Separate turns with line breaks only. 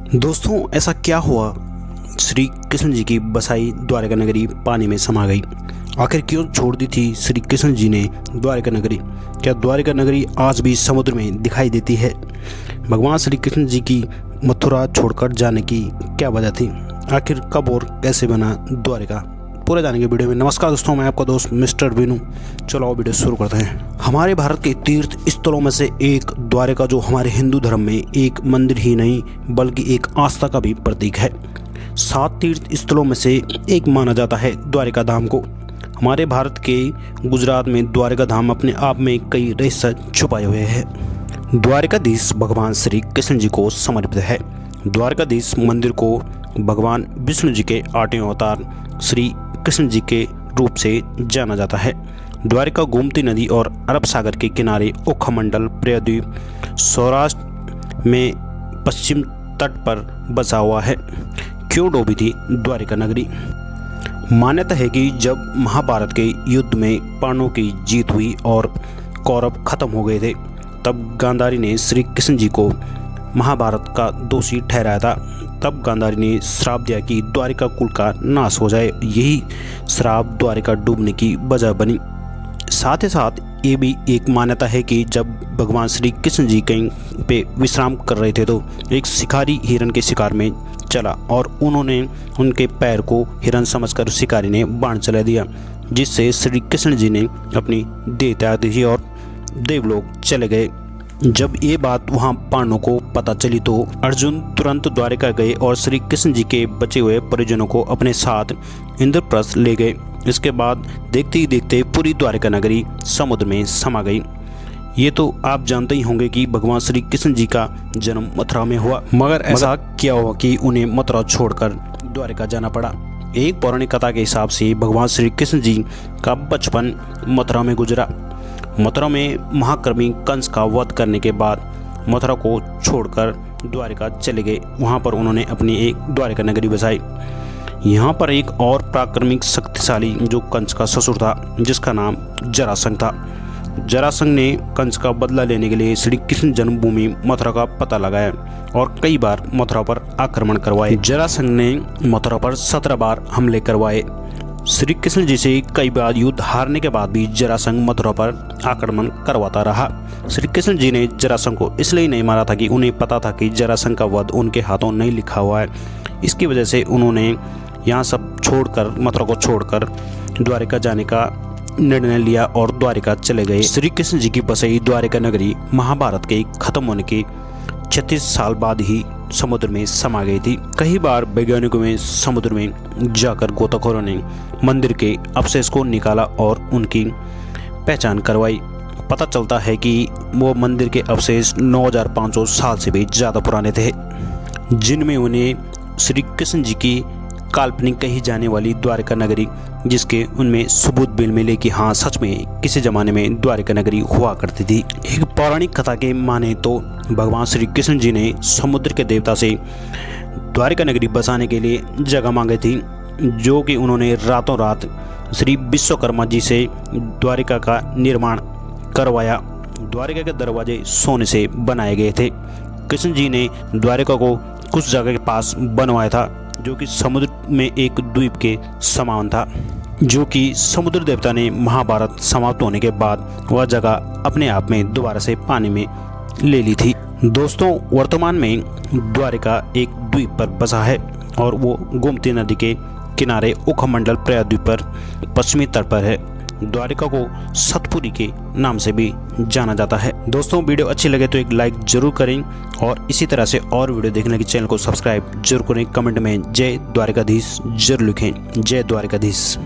दोस्तों, ऐसा क्या हुआ श्री कृष्ण जी की बसाई द्वारका नगरी पानी में समा गई? आखिर क्यों छोड़ दी थी श्री कृष्ण जी ने द्वारका नगरी? क्या द्वारका नगरी आज भी समुद्र में दिखाई देती है? भगवान श्री कृष्ण जी की मथुरा छोड़कर जाने की क्या वजह थी? आखिर कब और कैसे बना द्वारका? पूरे जाने के वीडियो में। नमस्कार दोस्तों, मैं आपका दोस्त मिस्टर विनू। चलो वीडियो शुरू करते हैं। हमारे भारत के तीर्थ स्थलों में से एक द्वारका, जो हमारे हिंदू धर्म में एक मंदिर ही नहीं बल्कि एक आस्था का भी प्रतीक है। 7 तीर्थ स्थलों में से एक माना जाता है द्वारका धाम को। हमारे भारत के गुजरात में द्वारका धाम अपने आप में कई रहस्य छुपाए हुए हैं। द्वारकाधीश भगवान श्री कृष्ण जी को समर्पित है। द्वारकाधीश मंदिर को भगवान विष्णु जी के 8वें अवतार श्री कृष्ण जी के रूप से जाना जाता है। द्वारका गोमती नदी और अरब सागर के किनारे ओखमंडल प्रायद्वीप सौराष्ट्र में पश्चिम तट पर बसा हुआ है। क्यों डूबी थी द्वारका नगरी? मान्यता है कि जब महाभारत के युद्ध में पांडवों की जीत हुई और कौरव खत्म हो गए थे, तब गांधारी ने श्री कृष्ण जी को महाभारत का दोषी ठहराया था। तब गांधारी ने श्राप दिया कि द्वारिका कुल का नाश हो जाए। यही श्राप द्वारिका डूबने की वजह बनी। साथ ही साथ ये भी एक मान्यता है कि जब भगवान श्री कृष्ण जी कहीं पे विश्राम कर रहे थे, तो एक शिकारी हिरन के शिकार में चला और उन्होंने उनके पैर को हिरन समझकर शिकारी ने बाण चला दिया, जिससे श्री कृष्ण जी ने अपनी देह त्याग दी और देवलोक चले गए। जब ये बात वहां पांडवों को पता चली, तो अर्जुन तुरंत द्वारका गए और श्री कृष्ण जी के बचे हुए परिजनों को अपने साथ इंद्रप्रस्थ ले गए। इसके बाद देखते ही देखते पूरी द्वारका नगरी समुद्र में समा गई। ये तो आप जानते ही होंगे कि भगवान श्री कृष्ण जी का जन्म मथुरा में हुआ, मगर ऐसा क्या हुआ कि उन्हें मथुरा छोड़कर द्वारका जाना पड़ा? एक पौराणिक कथा के हिसाब से भगवान श्री कृष्ण जी का बचपन मथुरा में गुजरा। मथुरा में महाकर्मी कंस का वध करने के बाद मथुरा को छोड़कर द्वारका चले गए। वहां पर उन्होंने अपनी एक द्वारका नगरी बसाई। यहाँ पर एक और पराक्रमिक शक्तिशाली जो कंस का ससुर था, जिसका नाम जरासंध था। जरासंध ने कंस का बदला लेने के लिए श्री कृष्ण जन्मभूमि मथुरा का पता लगाया और कई बार मथुरा पर आक्रमण करवाए। जरासंध ने मथुरा पर 17 बार हमले करवाए। श्री कृष्ण जी से कई बार युद्ध हारने के बाद भी जरासंध मथुरा पर आक्रमण करवाता रहा। श्री कृष्ण जी ने जरासंध को इसलिए नहीं मारा था कि उन्हें पता था कि जरासंध का वध उनके हाथों नहीं लिखा हुआ है। इसकी वजह से उन्होंने यहाँ सब छोड़कर, मथुरा को छोड़कर द्वारका जाने का निर्णय लिया और द्वारका चले गए। श्री कृष्ण जी की बसाई द्वारका नगरी महाभारत के खत्म होने के 36 साल बाद ही समुद्र में समा गई थी। कई बार वैज्ञानिकों में समुद्र में जाकर गोताखोरों ने मंदिर के अवशेष को निकाला और उनकी पहचान करवाई। पता चलता है कि वो मंदिर के अवशेष 9500 साल से भी ज़्यादा पुराने थे, जिनमें उन्हें श्री कृष्ण जी की काल्पनिक कही जाने वाली द्वारका नगरी, जिसके उनमें सबूत भी मिले कि हाँ, सच में किसी ज़माने में द्वारका नगरी हुआ करती थी। एक पौराणिक कथा के माने तो भगवान श्री कृष्ण जी ने समुद्र के देवता से द्वारका नगरी बसाने के लिए जगह मांगी थी, जो कि उन्होंने रातों रात श्री विश्वकर्मा जी से द्वारिका का निर्माण करवाया। द्वारिका के दरवाजे सोने से बनाए गए थे। कृष्ण जी ने द्वारिका को कुछ जगह के पास बनवाया था, जो कि समुद्र में एक द्वीप के समान था, जो कि समुद्र देवता ने महाभारत समाप्त होने के बाद वह जगह अपने आप में दोबारा से पानी में ले ली थी। दोस्तों, वर्तमान में द्वारिका एक द्वीप पर बसा है और वो गोमती नदी के किनारे ओखमंडल प्रायद्वीप पर पश्चिमी तट पर है। द्वारिका को सतपुरी के नाम से भी जाना जाता है। दोस्तों, वीडियो अच्छी लगे तो एक लाइक जरूर करें और इसी तरह से और वीडियो देखने के चैनल को सब्सक्राइब जरूर करें। कमेंट में जय द्वारकाधीश जरूर लिखें। जय द्वारकाधीश।